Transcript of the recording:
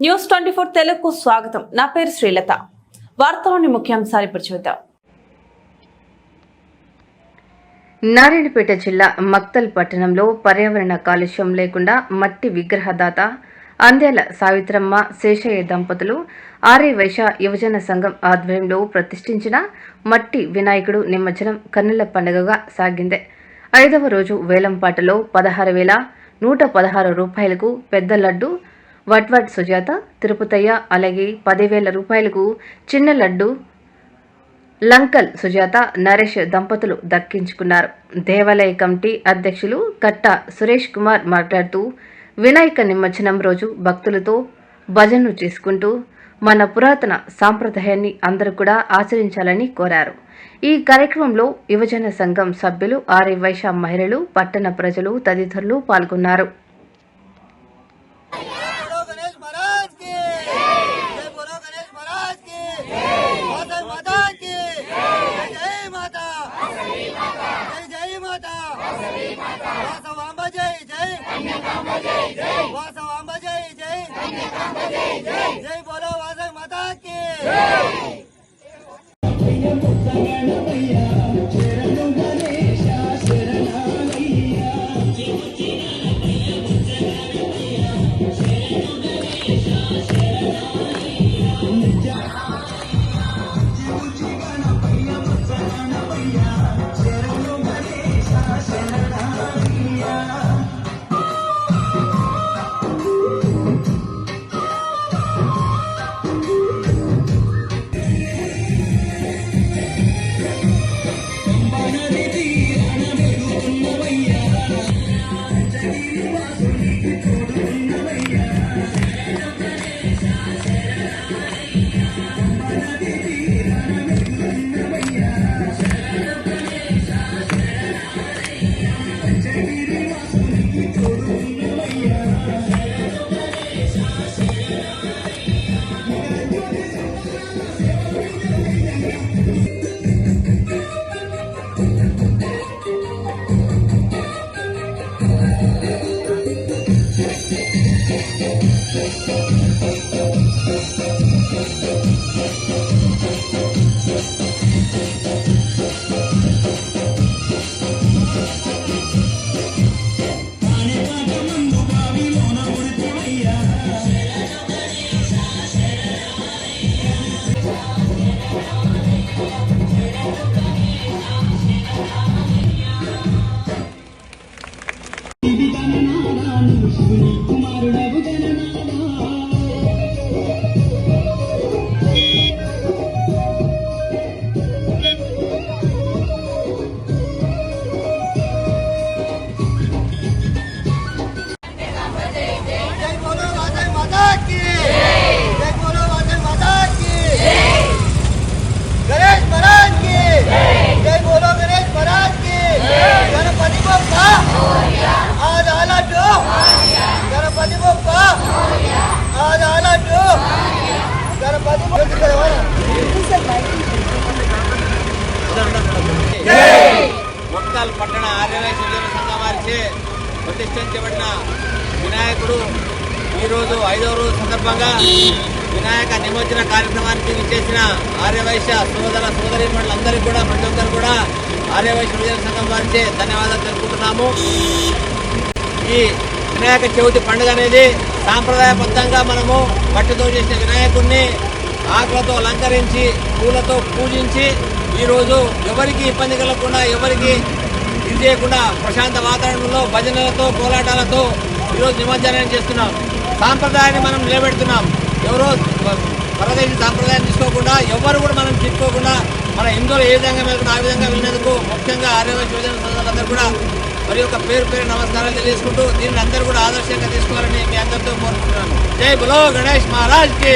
News 24 తెలుగుకు స్వాగతం. నా పేరు శ్రీలత. వార్తలోని ముఖ్యాంశాలు ఇప్పుడు చూద్దాం. నారాయణపేట జిల్లా మక్తల్ పట్టణంలో పర్యావరణ కాలుష్యం లేకుండా మట్టి విగ్రహదాత అందేల సావిత్రమ్మ శేషయ్య దంపతులు ఆర్య వైశ్య యువజన సంఘం ఆధ్వర్యంలో ప్రతిష్ఠించిన మట్టి వినాయకుడు నిమజ్జనం కన్నుల పండుగగా సాగింది. 5వ రోజు వేలంపాటలో 16,116 రూపాయలకు పెద్ద లడ్డు వట్వట్ సుజాత తిరుపతయ్య, అలాగే 10,000 రూపాయలకు చిన్న లడ్డు లంకల్ సుజాత నరేష్ దంపతులు దక్కించుకున్నారు. దేవాలయ కమిటీ అధ్యక్షులు కట్ట సురేష్ కుమార్ మాట్లాడుతూ వినాయక నిమజ్జనం రోజు భక్తులతో భజనలు చేసుకుంటూ మన పురాతన సాంప్రదాయాన్ని అందరూ కూడా ఆచరించాలని కోరారు. ఈ కార్యక్రమంలో యువజన సంఘం సభ్యులు, ఆర్య వైశ్య మహిళలు, పట్టణ ప్రజలు తదితరులు పాల్గొన్నారు. जय बोलो वासव माता की। మక్తల్ పట్టణ ఆర్య వైశ్య యువజన సంఘం వారిచే ప్రతిష్ఠించబడిన వినాయకుడు ఈరోజు 5వ రోజు సందర్భంగా వినాయక నిమజ్జన కార్యక్రమానికి విచ్చేసిన ఆర్య వైశ్య సోదర సోదరీమణులందరికీ కూడా ప్రతి ఒక్కరు కూడా ఆర్య వైశ్య యువజన సంఘం వారిచే ధన్యవాదాలు తెలుపుకుంటున్నాము. ఈ వినాయక చవితి పండుగ అనేది సాంప్రదాయబద్ధంగా మనము మట్టితో చేసిన వినాయకుడిని ఆకులతో అలంకరించి పూలతో పూజించి ఈరోజు ఎవరికి ఇబ్బంది కలగకుండా, ఎవరికి ఇది చేయకుండా ప్రశాంత వాతావరణంలో భజనలతో కోలాటాలతో ఈరోజు నిమజ్జనం చేస్తున్నాం. సాంప్రదాయాన్ని మనం నిలబెడుతున్నాం. ఎవరో పరదేశీ సాంప్రదాయాన్ని తీసుకోకుండా, ఎవరు కూడా మనం చిట్టుకోకుండా మన హిందువులు ఏ విధంగా వెళ్తున్నా ఆ విధంగా వెళ్ళినందుకు ముఖ్యంగా ఆర్య వైశ్య యువజన సంఘాలందరూ కూడా మరి ఒక పేరు నమస్కారాలు తెలియజేసుకుంటూ దీన్ని అందరూ కూడా ఆదర్శంగా తీసుకోవాలని మీ అందరితో కోరుకుంటున్నాను. జై బోలో గణేష్ మహారాజ్ కి.